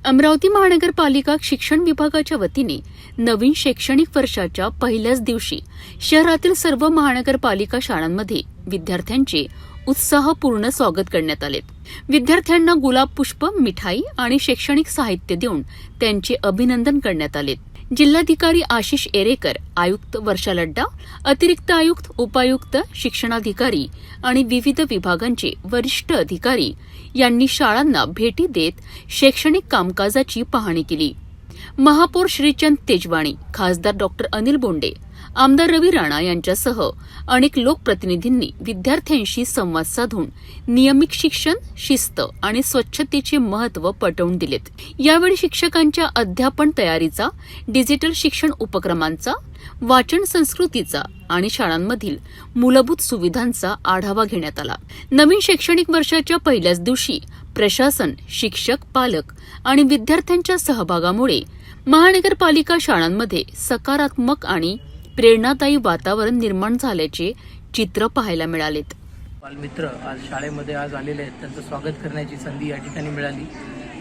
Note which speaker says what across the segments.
Speaker 1: अमरावती महानगरपालिका शिक्षण विभागाच्या वतीने नवीन शैक्षणिक वर्षाच्या पहिल्याच दिवशी शहरातील सर्व महानगरपालिका शाळांमध्ये विद्यार्थ्यांचे उत्साहपूर्ण स्वागत करण्यात आले। विद्यार्थ्यांना गुलाब पुष्प, मिठाई आणि शैक्षणिक साहित्य देऊन त्यांचे अभिनंदन करण्यात आले। जिल्हाधिकारी आशिष एरेकर, आयुक्त वर्षा लड्डा, अतिरिक्त आयुक्त, उपायुक्त, शिक्षणाधिकारी आणि विविध विभागांचे वरिष्ठ अधिकारी यांनी शाळांना भेटी देत शैक्षणिक कामकाजाची पाहणी केली। महापौर श्रीचंद तेजवाणी, खासदार डॉक्टर अनिल बोंडे, आमदार रवी राणा यांच्यासह अनेक लोकप्रतिनिधींनी विद्यार्थ्यांशी संवाद साधून नियमित शिक्षण, शिस्त आणि स्वच्छतेचे महत्त्व पटवून दिलेत। यावेळी शिक्षकांच्या अध्यापन तयारीचा, डिजिटल शिक्षण उपक्रमांचा, वाचन संस्कृतीचा आणि शाळांमधील मूलभूत सुविधांचा आढावा घेण्यात आला। नवीन शैक्षणिक वर्षाच्या पहिल्याच दिवशी प्रशासन, शिक्षक, पालक आणि विद्यार्थ्यांच्या सहभागामुळे महानगरपालिका शाळांमध्ये सकारात्मक आणि प्रेरणादायी वातावरण निर्माण झाल्याचे चित्र पाहायला मिळालेत।
Speaker 2: बालमित्र आज शाळेमध्ये आलेले आहेत, त्यांचं स्वागत करण्याची संधी या ठिकाणी मिळाली।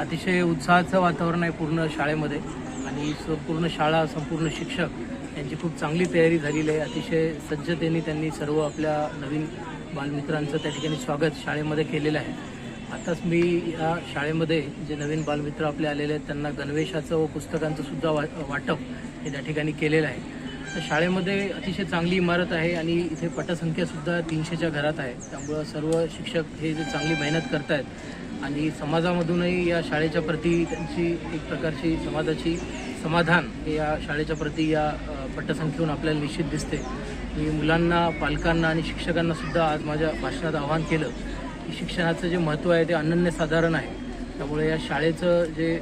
Speaker 2: अतिशय उत्साहाचं वातावरण आहे पूर्ण शाळेमध्ये आणि संपूर्ण शाळा, संपूर्ण शिक्षक यांची खूप चांगली तयारी झालेली आहे। अतिशय सज्जतेने त्यांनी सर्व आपल्या नवीन बालमित्रांचं त्या ठिकाणी स्वागत शाळेमध्ये केलेलं आहे। आताच मी या शाळेमध्ये जे नवीन बालमित्र आपले आलेले आहेत त्यांना गणवेशाचं व पुस्तकांचं सुद्धा वाटप हे त्या ठिकाणी केलेलं आहे। तर शाळेमध्ये अतिशय चांगली इमारत आहे आणि इथे पटसंख्यासुद्धा 300च्या घरात आहे। त्यामुळं सर्व शिक्षक हे जे चांगली मेहनत करत आहेत आणि समाजामधूनही या शाळेच्या प्रती त्यांची एक प्रकारची समाजाची समाधान हे या शाळेच्या प्रती या पटसंख्येहून आपल्याला निश्चित दिसते। मी मुलांना, पालकांना आणि शिक्षकांना सुद्धा आज माझ्या भाषणात आवाहन केलं की शिक्षणाचं जे महत्त्व आहे ते अनन्यसाधारण आहे। त्यामुळे या शाळेचं जे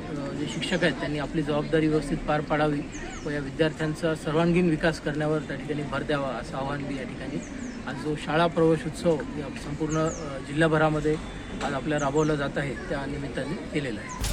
Speaker 2: शिक्षक आहेत त्यांनी आपली जबाबदारी व्यवस्थित पार पाडावी व या विद्यार्थ्यांचा सर्वांगीण विकास करण्यावर त्या ठिकाणी भर द्यावा असं आवाहन मी या ठिकाणी आज जो शाळा प्रवेश उत्सव या संपूर्ण जिल्हाभरामध्ये आज आपल्या राबवला जात आहे त्या निमित्ताने केलेला आहे।